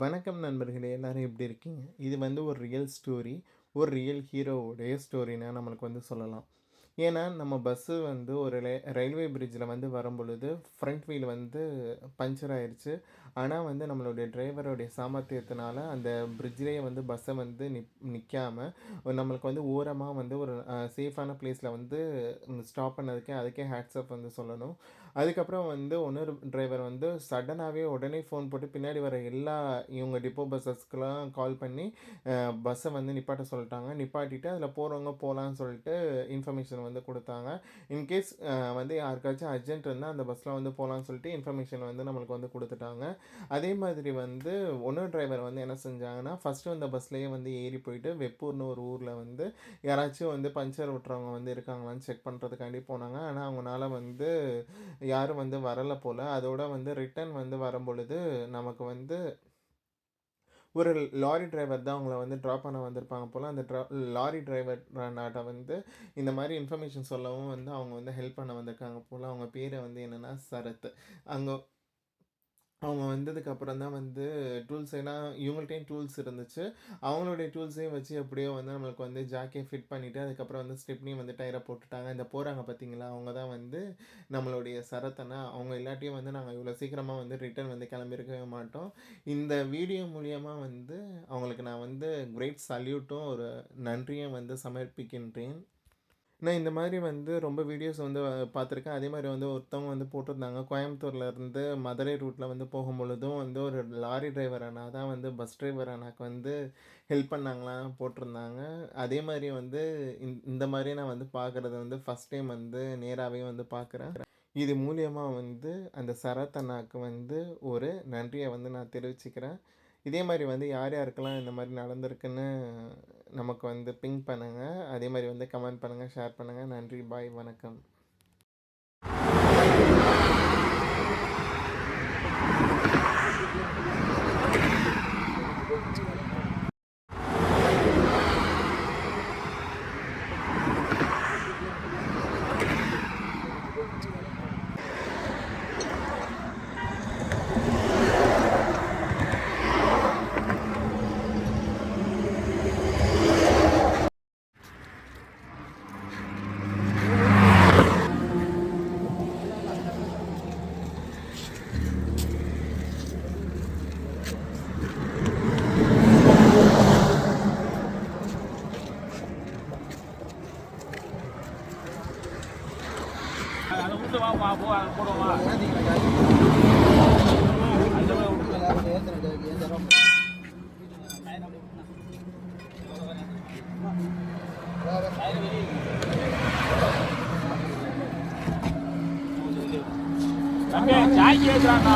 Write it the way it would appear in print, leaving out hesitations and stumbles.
வணக்கம் நண்பர்களே, எல்லாரும் எப்படி இருக்கீங்க? இது வந்து ஒரு ரியல் ஸ்டோரி. ஒரு ரியல் ஹீரோவுடைய ஸ்டோரின்னு நம்மளுக்கு வந்து சொல்லலாம். ஏன்னா, நம்ம பஸ்ஸு வந்து ஒரு ரயில்வே பிரிட்ஜில வந்து வரும்பொழுது, ஃப்ரண்ட் வீல் வந்து பஞ்சர் ஆயிருச்சு. ஆனா வந்து நம்மளுடைய டிரைவருடைய சாமர்த்தியத்தினால அந்த பிரிட்ஜ்லேயே வந்து பஸ்ஸை வந்து நிற்காம நம்மளுக்கு வந்து ஓரமா வந்து ஒரு சேஃபான பிளேஸில் வந்து ஸ்டாப் பண்ணதுக்கே அதுக்கே ஹேட்ஸ் ஆஃப் வந்து சொல்லணும். அதுக்கப்புறம் வந்து இன்னொரு டிரைவர் வந்து சடனாகவே உடனே ஃபோன் போட்டு பின்னாடி வர எல்லா இவங்க டிப்போ பஸ்ஸஸ்க்குலாம் கால் பண்ணி பஸ்ஸை வந்து நிப்பாட்ட சொல்லிட்டாங்க. நிப்பாட்டிட்டு அதில் போகிறவங்க போகலான்னு சொல்லிட்டு இன்ஃபர்மேஷன் வந்து கொடுத்தாங்க. இன்கேஸ் வந்து யாருக்காச்சும் அர்ஜென்ட் இருந்தால் அந்த பஸ்ஸில் வந்து போகலான்னு சொல்லிட்டு இன்ஃபர்மேஷன் வந்து நம்மளுக்கு வந்து கொடுத்துட்டாங்க. அதே மாதிரி வந்து இன்னொரு டிரைவர் வந்து என்ன செஞ்சாங்கன்னா, ஃபஸ்ட்டு அந்த பஸ்லேயே வந்து ஏறி போயிட்டு வெப்பூர்னு ஒரு ஊரில் வந்து யாராச்சும் வந்து பஞ்சர் விட்டுறவங்க வந்து இருக்காங்களான்னு செக் பண்ணுறதுக்காண்டி போனாங்க. ஆனால் அவங்களால வந்து யாரும் வந்து வரலை போல். அதோட வந்து ரிட்டர்ன் வந்து வரும்பொழுது நமக்கு வந்து ஒரு லாரி டிரைவர் தான் அவங்கள வந்து ட்ராப் பண்ண வந்திருப்பாங்க போல். அந்த லாரி டிரைவர் நாட்ட வந்து இந்த மாதிரி இன்ஃபர்மேஷன் சொல்லவும் வந்து அவங்க வந்து ஹெல்ப் பண்ண வந்திருக்காங்க போல். அவங்க பேரை வந்து என்னென்னா சரத். அங்கே அவங்க வந்ததுக்கப்புறம் தான் வந்து டூல்ஸ் ஏன்னா இவங்கள்ட்டையும் டூல்ஸ் இருந்துச்சு. அவங்களுடைய டூல்ஸையும் வச்சு எப்படியோ வந்து நம்மளுக்கு வந்து ஜாக்கே ஃபிட் பண்ணிவிட்டு அதுக்கப்புறம் வந்து ஸ்டெப்னியும் வந்து டயரை போட்டுட்டாங்க. இந்த போகிறாங்க பார்த்தீங்களா, அவங்க தான் வந்து நம்மளுடைய சரத்தனா. அவங்க இல்லாட்டியும் வந்து நாங்கள் இவ்வளோ சீக்கிரமாக வந்து ரிட்டர்ன் வந்து கிளம்பியிருக்கவே மாட்டோம். இந்த வீடியோ மூலியமாக வந்து அவங்களுக்கு நான் வந்து கிரேட் சல்யூட்டும் ஒரு நன்றியும் வந்து சமர்ப்பிக்கின்றேன். நான் இந்த மாதிரி வந்து ரொம்ப வீடியோஸ் வந்து பார்த்துருக்கேன். அதே மாதிரி வந்து ஒருத்தவங்க வந்து போட்டிருந்தாங்க, கோயம்புத்தூர்லேருந்து மதுரை ரூட்டில் வந்து போகும்பொழுதும் வந்து ஒரு லாரி டிரைவர் அண்ணா தான் வந்து பஸ் டிரைவர் அண்ணாக்கு வந்து ஹெல்ப் பண்ணாங்களாம் போட்டிருந்தாங்க. அதே மாதிரி வந்து இந்த மாதிரி நான் வந்து பார்க்குறது வந்து ஃபஸ்ட் டைம் வந்து நேராகவே வந்து பார்க்குறேன். இது மூலியமாக வந்து அந்த சரத் அண்ணாக்கு வந்து ஒரு நன்றியை வந்து நான் தெரிவிச்சுக்கிறேன். இதே மாதிரி வந்து யார் யாருக்கெல்லாம் இந்த மாதிரி நடந்திருக்குன்னு நமக்கு வந்து பிங் பண்ணுங்கள். அதே மாதிரி வந்து கமெண்ட் பண்ணுங்கள், ஷேர் பண்ணுங்கள். நன்றி, பாய், வணக்கம். அதை விட்டு வாப்பா போ அதை போடுவோமா தம்பி ஜாக்கி ஏற்றுறாங்க.